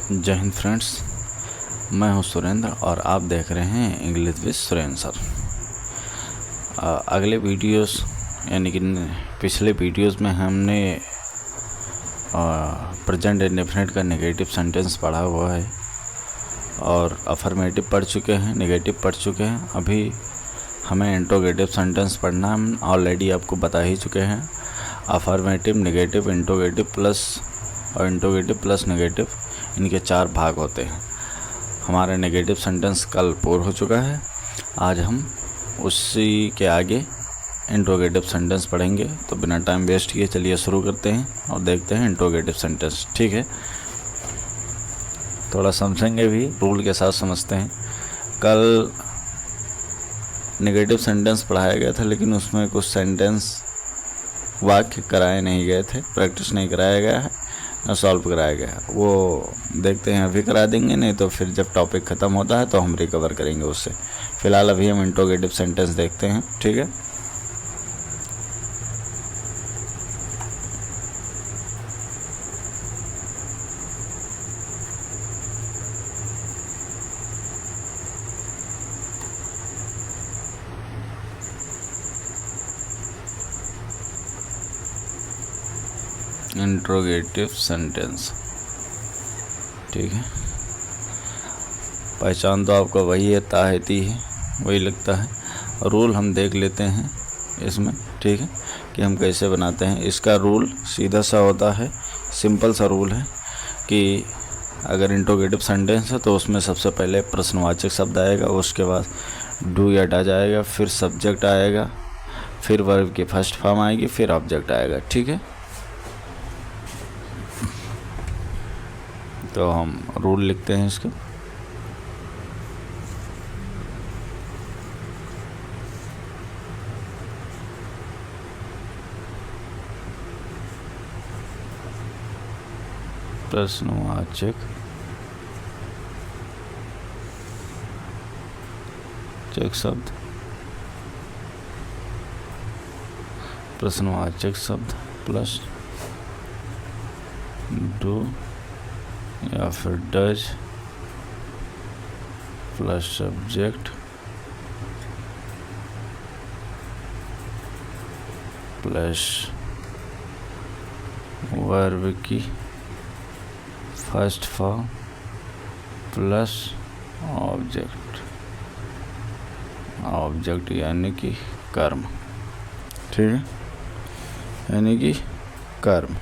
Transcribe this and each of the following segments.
जय हिंद फ्रेंड्स, मैं हूं सुरेंद्र और आप देख रहे हैं इंग्लिश विद सुरेंद्र सर। अगले वीडियोस यानी कि पिछले वीडियोस में हमने प्रेजेंट इंडेफिनिट का नेगेटिव सेंटेंस पढ़ा हुआ है और अफर्मेटिव पढ़ चुके हैं, नेगेटिव पढ़ चुके हैं। अभी हमें इंट्रोगेटिव सेंटेंस पढ़ना हम ऑलरेडी आपको बता ही चुके हैं। अफर्मेटिव, नेगेटिव, इंट्रोगेटिव प्लस और इंट्रोगेटिव प्लस नेगेटिव, इनके 4 भाग होते हैं। हमारा नेगेटिव सेंटेंस कल पूर्ण हो चुका है। आज हम उसी के आगे इंट्रोगेटिव सेंटेंस पढ़ेंगे। तो बिना टाइम वेस्ट किए चलिए शुरू करते हैं और देखते हैं इंट्रोगेटिव सेंटेंस। ठीक है, थोड़ा समझेंगे भी, रूल के साथ समझते हैं। कल नेगेटिव सेंटेंस पढ़ाया गया था, लेकिन उसमें कुछ सेंटेंस वाक्य कराए नहीं गए थे, प्रैक्टिस नहीं कराया गया है, न सॉल्व कराया गया है। वो देखते हैं, अभी करा देंगे, नहीं तो फिर जब टॉपिक ख़त्म होता है तो हम रिकवर करेंगे उससे। फ़िलहाल अभी हम इंट्रोगेटिव सेंटेंस देखते हैं। ठीक है, इंट्रोगेटिव सेंटेंस। ठीक है, पहचान तो आपका वही है, ताहती है, वही लगता है। रूल हम देख लेते हैं इसमें। ठीक है, कि हम कैसे बनाते हैं। इसका रूल सीधा सा होता है, सिंपल सा रूल है कि अगर इंट्रोगेटिव सेंटेंस है तो उसमें सबसे पहले प्रश्नवाचक शब्द आएगा, उसके बाद डू या डज आएगा, फिर सब्जेक्ट आएगा, फिर वर्ब की फर्स्ट फॉर्म आएगी, फिर ऑब्जेक्ट आएगा। ठीक है, तो हम रूल लिखते हैं इसके। प्रश्नवाचक शब्द, प्रश्नवाचक शब्द प्लस डू या फिर does plus subject plus verb की फर्स्ट फॉर्म प्लस ऑब्जेक्ट यानी कि कर्म। ठीक है, यानी कि कर्म।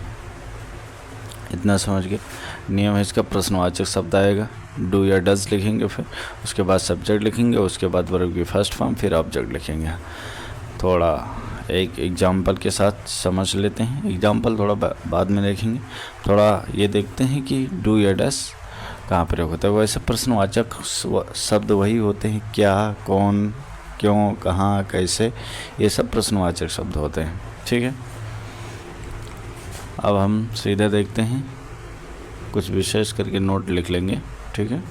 इतना समझ गए। नियम है इसका, प्रश्नवाचक शब्द आएगा, डू या डज लिखेंगे, फिर उसके बाद सब्जेक्ट लिखेंगे, उसके बाद वर्ब की फर्स्ट फॉर्म, फिर ऑब्जेक्ट लिखेंगे। थोड़ा एक एग्जाम्पल के साथ समझ लेते हैं। एग्जाम्पल थोड़ा बाद में देखेंगे। थोड़ा ये देखते हैं कि डू या डज कहाँ प्रयोग होता है। वैसे प्रश्नवाचक शब्द वही होते हैं, क्या, कौन, क्यों, कहाँ, कैसे, ये सब प्रश्नवाचक शब्द होते हैं। ठीक है, अब हम सीधे देखते हैं, कुछ विशेष करके नोट लिख लेंगे। ठीक है,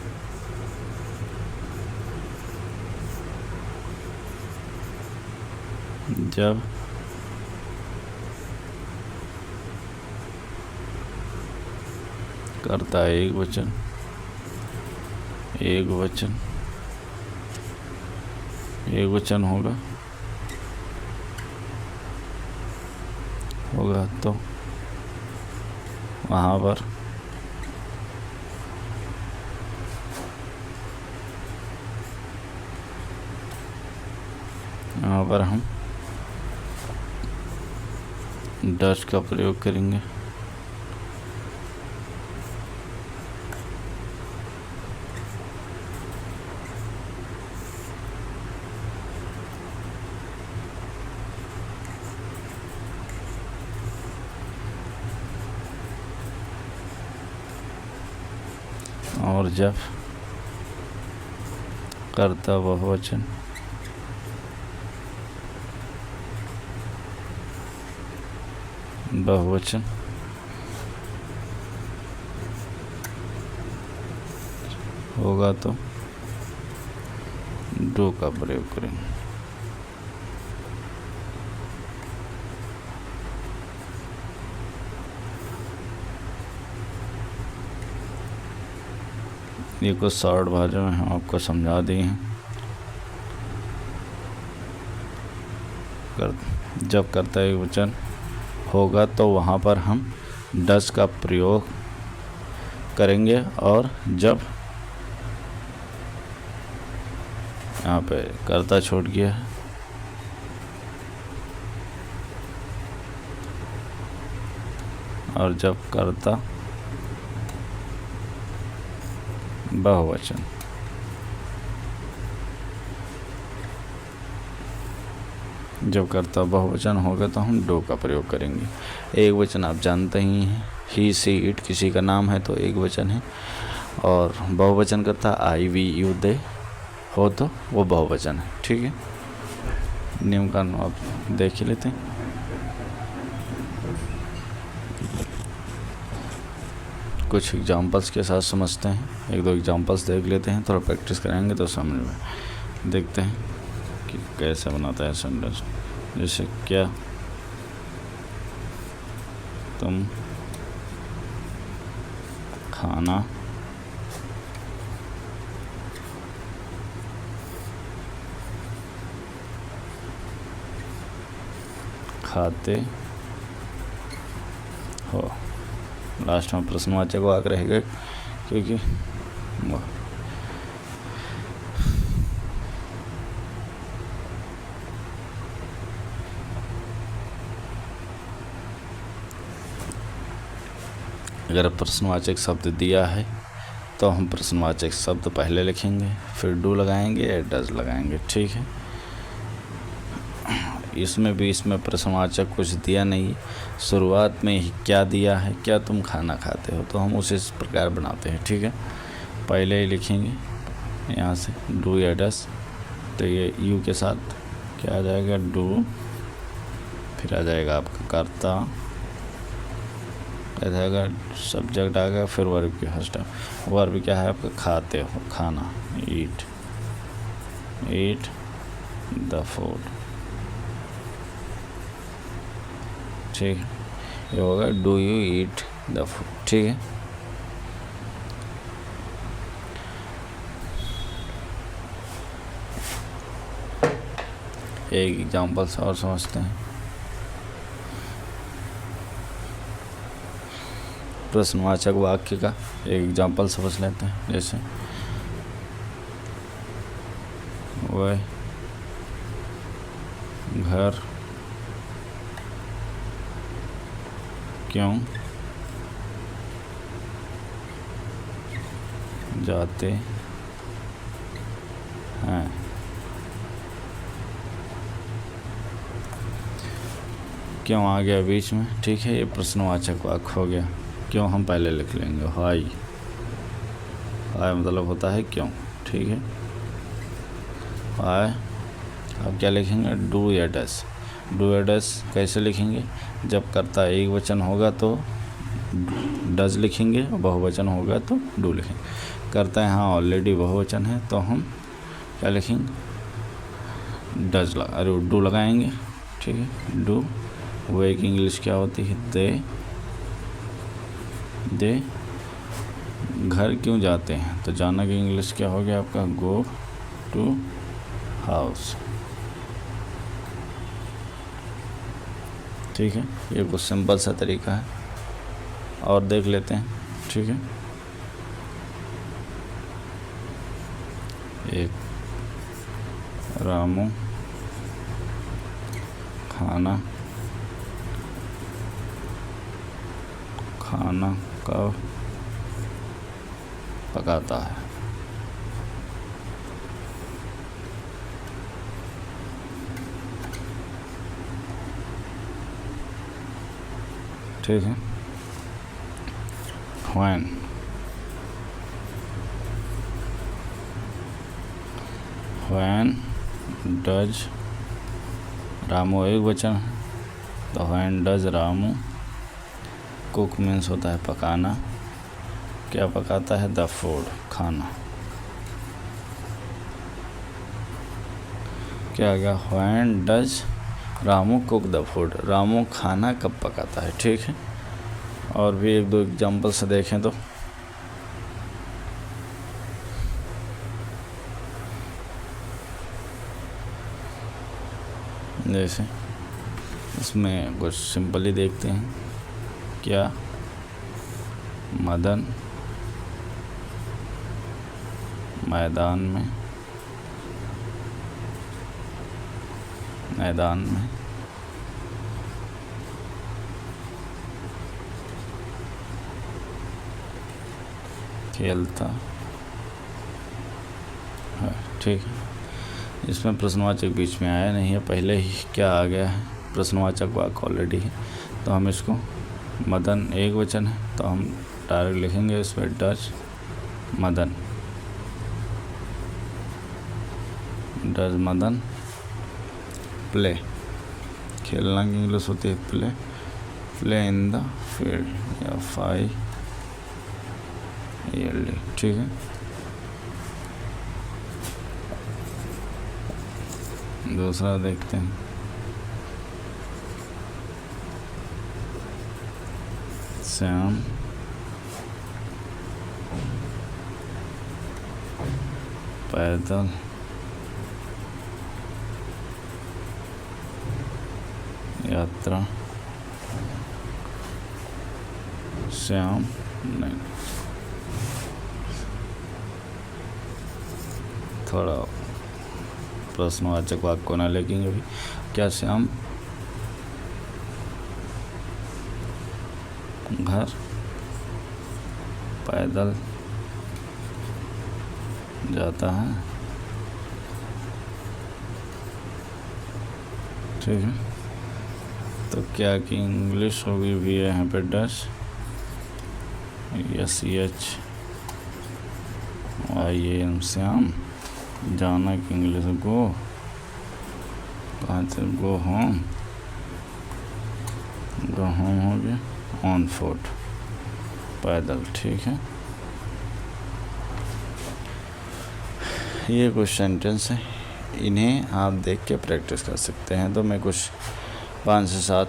जब कर्ता एक वचन होगा तो वहाँ पर हम डज का प्रयोग करेंगे। और जब कर्ता बहुवचन होगा तो डू का प्रयोग करेंगे। ये कुछ शॉर्ट भाषा में हम आपको समझा दिए हैं। जब कर्ता एकवचन होगा तो वहाँ पर हम डज का प्रयोग करेंगे, और जब यहाँ पे कर्ता छूट गया है और जब कर्ता बहुवचन, जब कर्ता बहुवचन होगा तो हम डू का प्रयोग करेंगे। एक वचन आप जानते ही हैं, ही सी इट किसी का नाम है तो एक वचन है, और बहुवचन करता आई वी यू दे हो तो वो बहुवचन है। ठीक है, नियम कानून आप देख ही लेते हैं। कुछ एग्जांपल्स के साथ समझते हैं, एक दो एग्जांपल्स देख लेते हैं, थोड़ा प्रैक्टिस करेंगे तो समझ में। देखते हैं कि कैसे बनाता है सेंटेंस। जैसे क्या तुम खाना खाते हो। लास्ट में प्रश्नवाचक वाक्य रहेगा, क्योंकि अगर प्रश्नवाचक शब्द दिया है तो हम प्रश्नवाचक शब्द पहले लिखेंगे, फिर डू लगाएंगे या डज लगाएंगे। ठीक है, इसमें भी इसमें प्रश्नवाचक कुछ दिया नहीं, शुरुआत में ही क्या दिया है, क्या तुम खाना खाते हो, तो हम उसी प्रकार बनाते हैं। ठीक है, पहले ही लिखेंगे यहाँ से डू या डज, तो ये यू के साथ क्या आ जाएगा, डू, फिर आ जाएगा आपका कर्ता, आ जाएगा सब्जेक्ट आ गया, फिर वर्ब की फर्स्ट टाइम। वर्ब क्या है आपका, खाते हो, खाना, ईट, ईट द फूड। ठीक है, ये होगा do you eat the food. ठीक है, एक एग्जांपल से और समझते हैं। प्रश्नवाचक वाक्य का एक एग्जांपल समझ लेते हैं। जैसे वह घर क्यों जाते हैं। क्यों आ गया बीच में। ठीक है, ये प्रश्नवाचक वाक्य हो गया। क्यों हम पहले लिख लेंगे, हाई, हाई मतलब होता है क्यों। ठीक है, हाई। अब क्या लिखेंगे, डू या डज। डू या डज कैसे लिखेंगे, जब कर्ता एक वचन होगा तो डज लिखेंगे, बहुवचन होगा तो डू लिखेंगे। कर्ता यहाँ ऑलरेडी बहुवचन है तो हम क्या लिखेंगे, डज अरे डू लगाएंगे। ठीक है, डू। वो एक इंग्लिश क्या होती है, दे घर क्यों जाते हैं, तो जाना की इंग्लिश क्या हो गया आपका, गो टू हाउस। ठीक है, ये कुछ सिंपल सा तरीका है, और देख लेते हैं। ठीक है, एक रामू खाना कब पकाता है। ठीक है, when does रामू एक वचन है तो when does Ramu cook means होता है पकाना, क्या पकाता है, द फूड खाना। क्या आ गया, when does Ramu cook the food, Ramu खाना कब पकाता है। ठीक है, और भी एक दो एग्जाम्पल से देखें तो जैसे इसमें कुछ सिंपली देखते हैं, क्या मदन मैदान में खेलता है। ठीक है, इसमें प्रश्नवाचक बीच में आया नहीं है, पहले ही क्या आ गया है, प्रश्नवाचक वाक्य ऑलरेडी है, तो हम इसको, मदन एक वचन है तो हम डायरेक्ट लिखेंगे इसमें डज मदन प्ले, खेलना की इंग्लिश होती है प्ले इन द फील्ड या FIELD। ठीक है, दूसरा देखते हैं, श्याम पैदल यात्रा, श्याम नहीं, थोड़ा प्रश्नवाचक वाक्य को ना लिखेंगे अभी, क्या श्याम घर पैदल जाता है। ठीक है, तो क्या की इंग्लिश होगी भी है यहाँ पे डज, SHYAM श्याम, जाना की इंग्लिश गो, कहाँ से गो होम हो गया, ऑन फुट पैदल। ठीक है, ये कुछ सेंटेंस है, इन्हें आप देख के प्रैक्टिस कर सकते हैं। तो मैं कुछ 5 से 7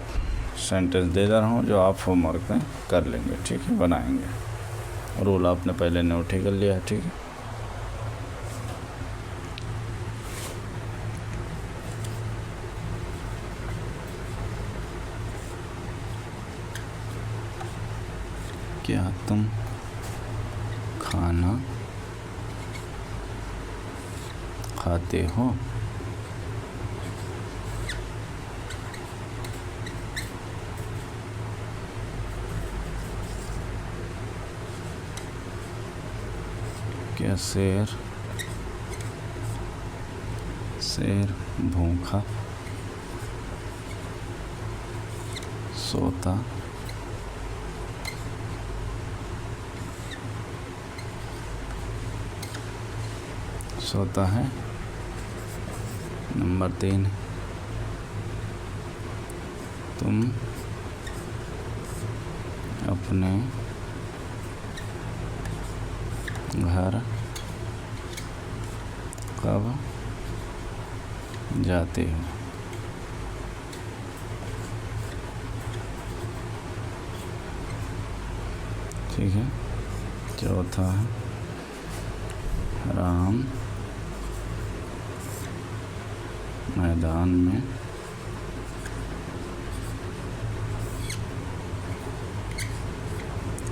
सेंटेंस दे रहा हूँ जो आप होमवर्क में कर लेंगे। ठीक है, बनाएंगे, रूल आपने पहले नोट ही कर लिया है। ठीक है, क्या तुम खाना खाते हो? क्या शेर भूखा सोता है? नंबर 3, तुम अपने घर कब जाते हो? ठीक है, चौथा है राम मैदान में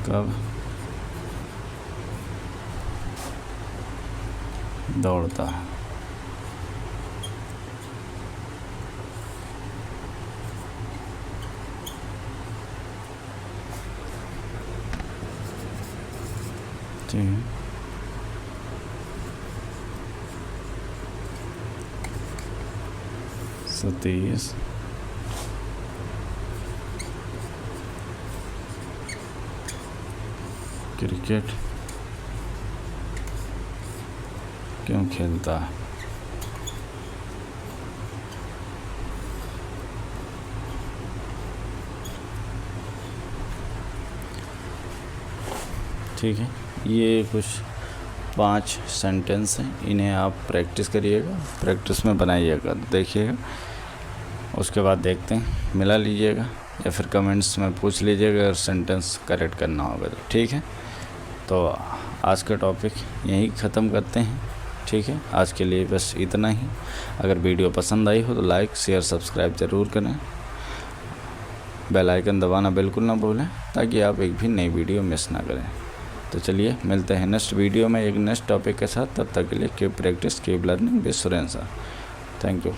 कब दौड़ता है? ठीक है, सतीश क्रिकेट क्यों खेलता है? ठीक है, ये कुछ 5 सेंटेंस हैं, इन्हें आप प्रैक्टिस करिएगा, प्रैक्टिस में बनाइएगा, देखिएगा, उसके बाद देखते हैं, मिला लीजिएगा या फिर कमेंट्स में पूछ लीजिएगा अगर सेंटेंस करेक्ट करना होगा तो। ठीक है, तो आज का टॉपिक यहीं ख़त्म करते हैं। ठीक है, आज के लिए बस इतना ही। अगर वीडियो पसंद आई हो तो लाइक शेयर सब्सक्राइब ज़रूर करें, बेल आइकन दबाना बिल्कुल ना भूलें ताकि आप एक भी नई वीडियो मिस ना करें। तो चलिए मिलते हैं नेक्स्ट वीडियो में एक नेक्स्ट टॉपिक के साथ। तब तक के लिए keep practice keep learning with Surendra sir. Thank you.